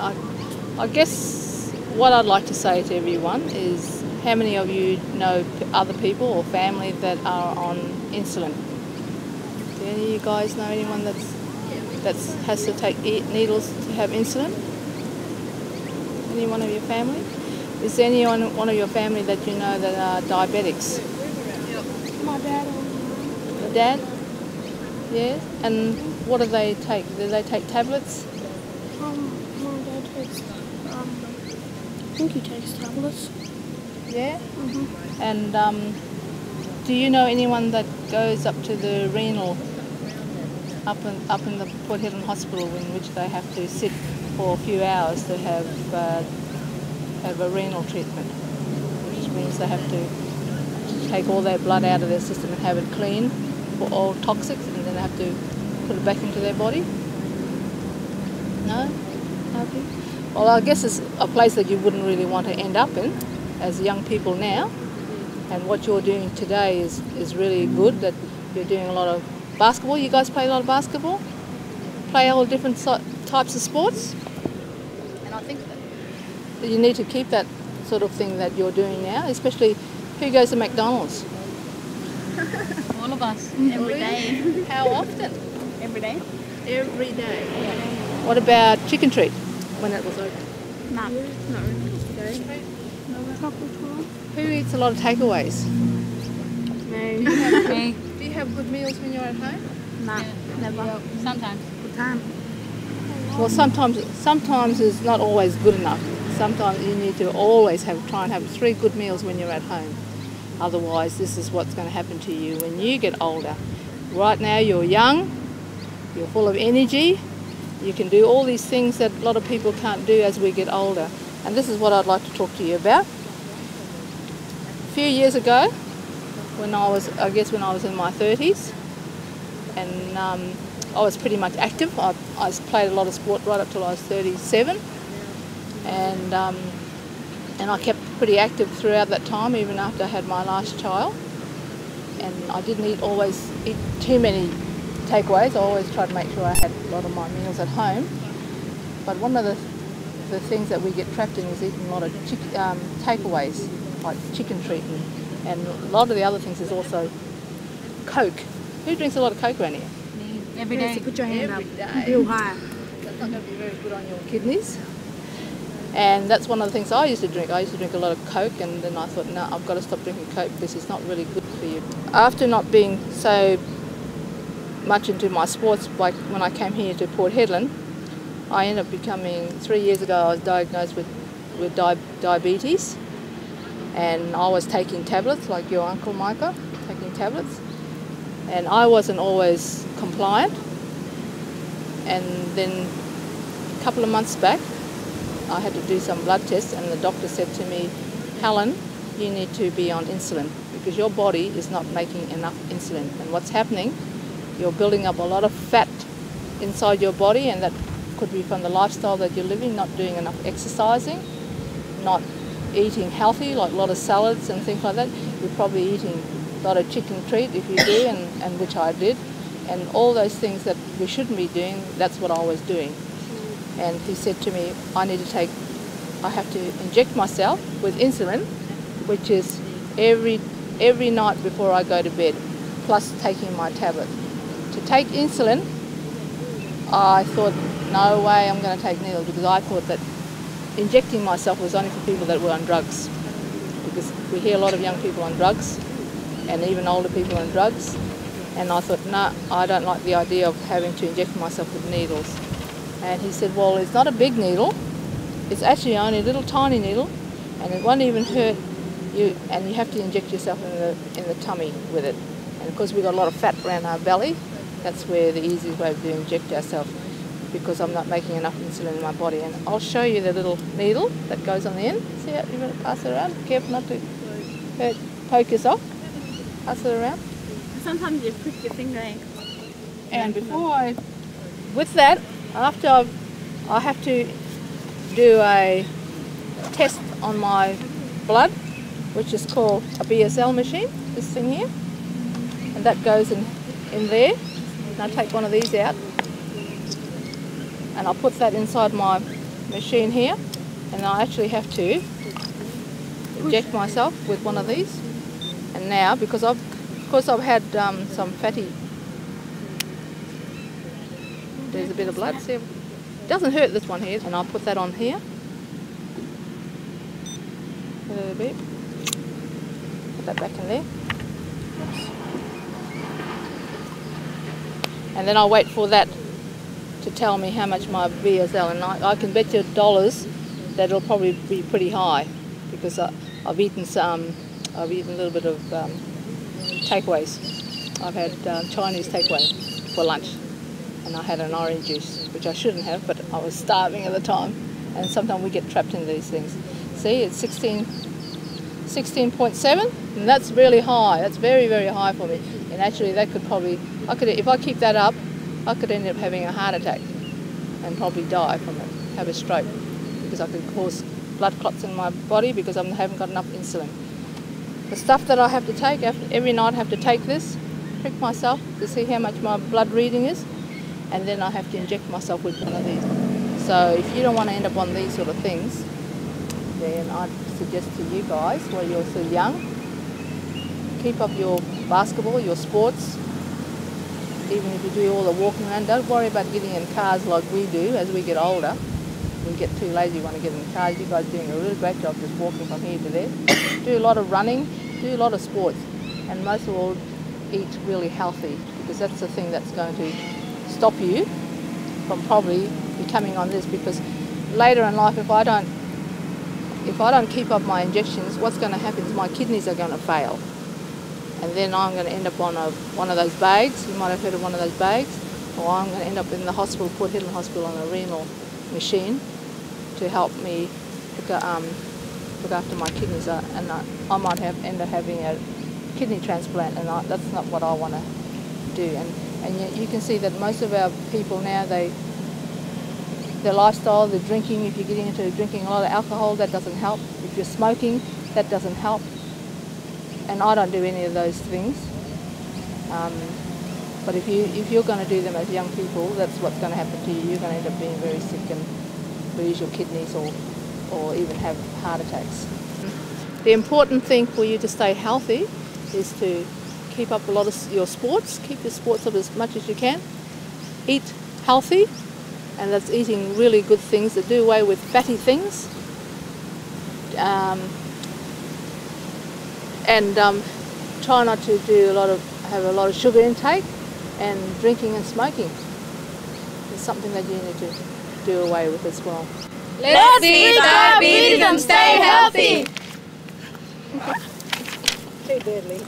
I guess what I'd like to say to everyone is, how many of you know other people or family that are on insulin? Do any of you guys know anyone that has to take needles to have insulin? Any one of your family? Is there anyone one of your family that you know that are diabetics? My dad. The dad? Yeah. And what do they take? Do they take tablets? My dad takes. I think he takes tablets. Yeah. Mm-hmm. And do you know anyone that goes up to the renal, up in the Port Hedland hospital, in which they have to sit for a few hours to have a renal treatment, which means they have to take all their blood out of their system and have it clean for all toxics, and then they have to put it back into their body? No? Okay. Well, I guess it's a place that you wouldn't really want to end up in as young people now. And what you're doing today is really good, that you're doing a lot of basketball. You guys play a lot of basketball? Play all different types of sports? And I think that you need to keep that sort of thing that you're doing now, especially who goes to McDonald's? All of us, every day. How often? Every day. Every day. What about Chicken Treat when it was open? No, not really. Who eats a lot of takeaways? Me. Do you have good meals when you're at home? No, never. Sometimes. Good time. Well, sometimes it's not always good enough. Sometimes you need to always try and have 3 good meals when you're at home. Otherwise, this is what's going to happen to you when you get older. Right now, you're young, you're full of energy, you can do all these things that a lot of people can't do as we get older. And this is what I'd like to talk to you about. A few years ago, when I was in my 30s, and I was pretty much active. I played a lot of sport right up till I was 37, and I kept pretty active throughout that time, even after I had my last child. And I didn't always eat too many takeaways. I always tried to make sure I had a lot of my meals at home. But one of the things that we get trapped in is eating a lot of takeaways, like Chicken Treat, and a lot of the other things is also Coke. Who drinks a lot of Coke around here? Me. Every day. Put your hand Every up. day. Real high. That's not going to be very good on your kidneys. And that's one of the things I used to drink. I used to drink a lot of Coke, and then I thought, no, I've got to stop drinking Coke because it's not really good for you. After not being so much into my sports, like when I came here to Port Hedland, I ended up becoming, 3 years ago, I was diagnosed with diabetes, and I was taking tablets, like your Uncle Micah, taking tablets, and I wasn't always compliant. And then a couple of months back, I had to do some blood tests, and the doctor said to me, Helen, you need to be on insulin because your body is not making enough insulin. And what's happening, you're building up a lot of fat inside your body, and that could be from the lifestyle that you're living, not doing enough exercising, not eating healthy, like a lot of salads and things like that. You're probably eating a lot of Chicken Treat if you do, and which I did. And all those things that we shouldn't be doing, that's what I was doing. And he said to me, I have to inject myself with insulin, which is every night before I go to bed, plus taking my tablet. To take insulin, I thought, no way I'm going to take needles, because I thought that injecting myself was only for people that were on drugs. Because we hear a lot of young people on drugs, and even older people on drugs. And I thought, no, I don't like the idea of having to inject myself with needles. And he said, well, it's not a big needle. It's actually only a little tiny needle, and it won't even hurt you. And you have to inject yourself in the tummy with it. And of course, we've got a lot of fat around our belly. That's where the easiest way to inject ourselves, because I'm not making enough insulin in my body. And I'll show you the little needle that goes on the end. See how you're going to pass it around? Be careful not to poke yourself. Pass it around. Sometimes you prick your finger in. And with that, after I have to do a test on my blood, which is called a BSL machine, this thing here, and that goes in there. And I take one of these out, and I'll put that inside my machine here, and I actually have to inject myself with one of these. And now, because I've had some fatty, there's a bit of blood. See, it doesn't hurt, this one here, and I'll put that on here. A little bit. Put that back in there. Oops. And then I'll wait for that to tell me how much my VSL, and I can bet you dollars that it'll probably be pretty high, because I've eaten a little bit of takeaways. I've had Chinese takeaway for lunch, and I had an orange juice, which I shouldn't have, but I was starving at the time, and sometimes we get trapped in these things. See, it's 16.7, and that's really high. That's very, very high for me. And actually, that could probably, if I keep that up, I could end up having a heart attack and probably die from it, have a stroke, because I could cause blood clots in my body because I haven't got enough insulin. The stuff that I have to take, every night I have to take this, prick myself to see how much my blood reading is, and then I have to inject myself with one of these. So if you don't want to end up on these sort of things, then I'd suggest to you guys, while you're so young, keep up your basketball, your sports. Even if you do all the walking around, don't worry about getting in cars like we do as we get older. We get too lazy, we want to get in cars. You guys are doing a really great job just walking from here to there. Do a lot of running, do a lot of sports, and most of all, eat really healthy, because that's the thing that's going to stop you from probably becoming on this, because later in life, if I don't keep up my injections, what's going to happen is my kidneys are going to fail. And then I'm going to end up on one of those bags. You might have heard of one of those bags. Or I'm going to end up in the hospital, Port Hedland Hospital, on a renal machine to help me look after my kidneys. And I might end up having a kidney transplant, and that's not what I want to do. And yet you can see that most of our people now, their lifestyle, the drinking, if you're getting into drinking a lot of alcohol, that doesn't help. If you're smoking, that doesn't help. And I don't do any of those things. But if you're going to do them as young people, that's what's going to happen to you. You're going to end up being very sick and lose your kidneys, or even have heart attacks. The important thing for you to stay healthy is to keep up a lot of your sports. Keep your sports up as much as you can. Eat healthy, and that's eating really good things that do away with fatty things. And try not to have a lot of sugar intake, and drinking and smoking is something that you need to do away with as well. Let's beat diabetes and stay healthy! Too deadly.